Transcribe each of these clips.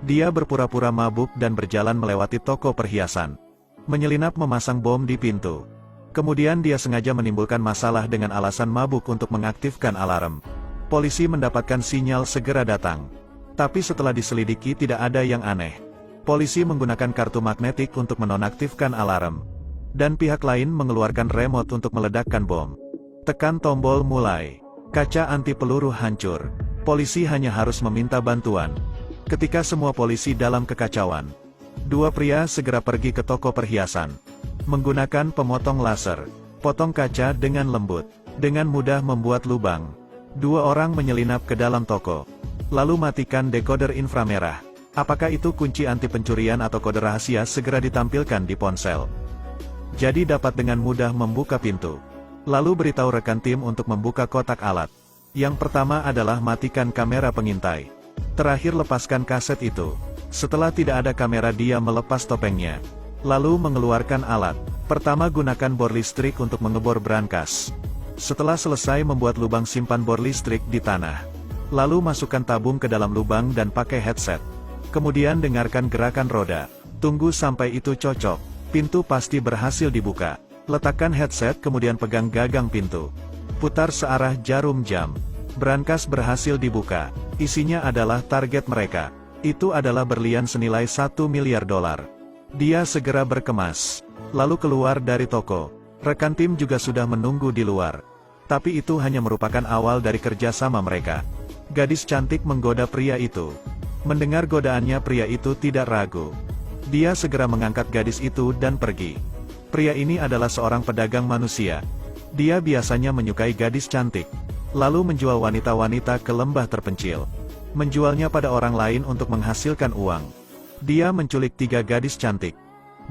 Dia berpura-pura mabuk dan berjalan melewati toko perhiasan. Menyelinap memasang bom di pintu. Kemudian dia sengaja menimbulkan masalah dengan alasan mabuk untuk mengaktifkan alarm. Polisi mendapatkan sinyal segera datang. Tapi setelah diselidiki tidak ada yang aneh. Polisi menggunakan kartu magnetik untuk menonaktifkan alarm. Dan pihak lain mengeluarkan remote untuk meledakkan bom. Tekan tombol mulai. Kaca anti peluru hancur. Polisi hanya harus meminta bantuan. Ketika semua polisi dalam kekacauan, dua pria segera pergi ke toko perhiasan. Menggunakan pemotong laser, potong kaca dengan lembut. Dengan mudah membuat lubang. Dua orang menyelinap ke dalam toko. Lalu matikan dekoder inframerah. Apakah itu kunci anti pencurian atau kode rahasia segera ditampilkan di ponsel. Jadi dapat dengan mudah membuka pintu. Lalu beritahu rekan tim untuk membuka kotak alat. Yang pertama adalah matikan kamera pengintai. Terakhir lepaskan kaset itu. Setelah tidak ada kamera dia melepas topengnya. Lalu mengeluarkan alat. Pertama gunakan bor listrik untuk mengebor brankas. Setelah selesai membuat lubang simpan bor listrik di tanah. Lalu masukkan tabung ke dalam lubang dan pakai headset. Kemudian dengarkan gerakan roda. Tunggu sampai itu cocok. Pintu pasti berhasil dibuka. Letakkan headset kemudian pegang gagang pintu. Putar searah jarum jam. Brankas berhasil dibuka. Isinya adalah target mereka. Itu adalah berlian senilai $1 miliar. Dia segera berkemas. Lalu keluar dari toko. Rekan tim juga sudah menunggu di luar. Tapi itu hanya merupakan awal dari kerjasama mereka. Gadis cantik menggoda pria itu. Mendengar godaannya pria itu tidak ragu. Dia segera mengangkat gadis itu dan pergi. Pria ini adalah seorang pedagang manusia. Dia biasanya menyukai gadis cantik. Lalu menjual wanita-wanita ke lembah terpencil. Menjualnya pada orang lain untuk menghasilkan uang. Dia menculik 3 gadis cantik.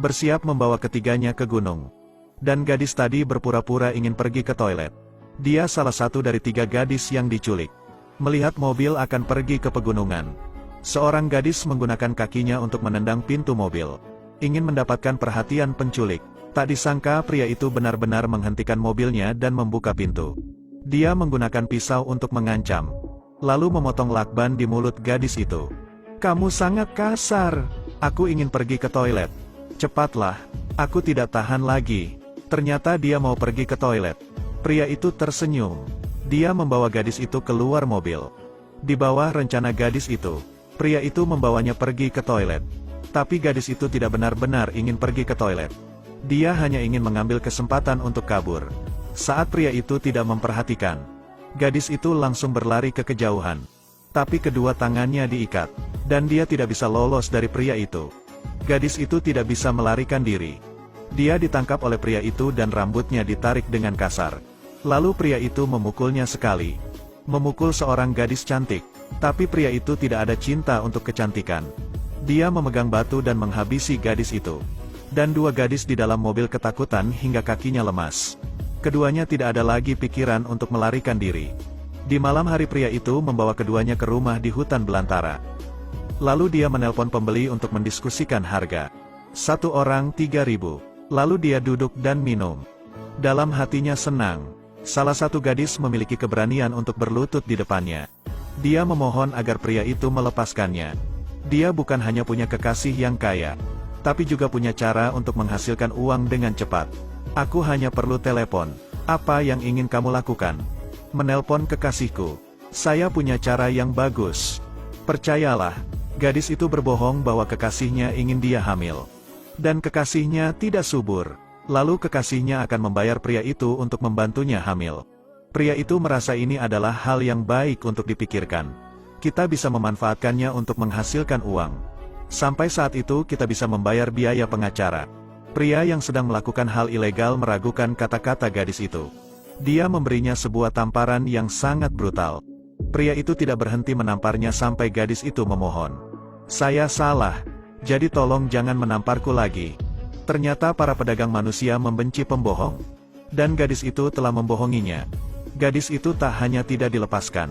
Bersiap membawa ketiganya ke gunung. Dan gadis tadi berpura-pura ingin pergi ke toilet. Dia salah satu dari 3 gadis yang diculik. Melihat mobil akan pergi ke pegunungan. Seorang gadis menggunakan kakinya untuk menendang pintu mobil. Ingin mendapatkan perhatian penculik. Tak disangka pria itu benar-benar menghentikan mobilnya dan membuka pintu. Dia menggunakan pisau untuk mengancam. Lalu memotong lakban di mulut gadis itu. Kamu sangat kasar. Aku ingin pergi ke toilet. Cepatlah. Aku tidak tahan lagi. Ternyata dia mau pergi ke toilet. Pria itu tersenyum. Dia membawa gadis itu keluar mobil. Di bawah rencana gadis itu, pria itu membawanya pergi ke toilet. Tapi gadis itu tidak benar-benar ingin pergi ke toilet. Dia hanya ingin mengambil kesempatan untuk kabur. Saat pria itu tidak memperhatikan, gadis itu langsung berlari ke kejauhan. Tapi kedua tangannya diikat, dan dia tidak bisa lolos dari pria itu. Gadis itu tidak bisa melarikan diri. Dia ditangkap oleh pria itu dan rambutnya ditarik dengan kasar. Lalu pria itu memukulnya sekali. Memukul seorang gadis cantik. Tapi pria itu tidak ada cinta untuk kecantikan. Dia memegang batu dan menghabisi gadis itu. Dan 2 gadis di dalam mobil ketakutan hingga kakinya lemas. Keduanya tidak ada lagi pikiran untuk melarikan diri. Di malam hari pria itu membawa keduanya ke rumah di hutan belantara. Lalu dia menelpon pembeli untuk mendiskusikan harga. 1 orang 3.000. Lalu dia duduk dan minum. Dalam hatinya senang. Salah satu gadis memiliki keberanian untuk berlutut di depannya. Dia memohon agar pria itu melepaskannya. Dia bukan hanya punya kekasih yang kaya, tapi juga punya cara untuk menghasilkan uang dengan cepat. Aku hanya perlu telepon. Apa yang ingin kamu lakukan? Menelpon kekasihku. Saya punya cara yang bagus. Percayalah. Gadis itu berbohong bahwa kekasihnya ingin dia hamil. Dan kekasihnya tidak subur. Lalu kekasihnya akan membayar pria itu untuk membantunya hamil. Pria itu merasa ini adalah hal yang baik untuk dipikirkan. Kita bisa memanfaatkannya untuk menghasilkan uang. Sampai saat itu kita bisa membayar biaya pengacara. Pria yang sedang melakukan hal ilegal meragukan kata-kata gadis itu. Dia memberinya sebuah tamparan yang sangat brutal. Pria itu tidak berhenti menamparnya sampai gadis itu memohon. Saya salah. Jadi tolong jangan menamparku lagi. Ternyata para pedagang manusia membenci pembohong. Dan gadis itu telah membohonginya. Gadis itu tak hanya tidak dilepaskan,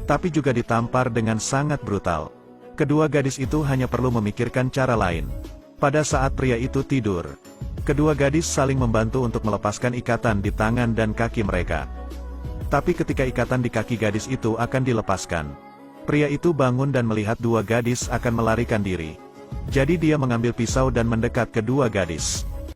tapi juga ditampar dengan sangat brutal. Kedua gadis itu hanya perlu memikirkan cara lain. Pada saat pria itu tidur, kedua gadis saling membantu untuk melepaskan ikatan di tangan dan kaki mereka. Tapi ketika ikatan di kaki gadis itu akan dilepaskan, Pria itu bangun dan melihat dua gadis akan melarikan diri. Jadi dia mengambil pisau dan mendekat ke dua gadis.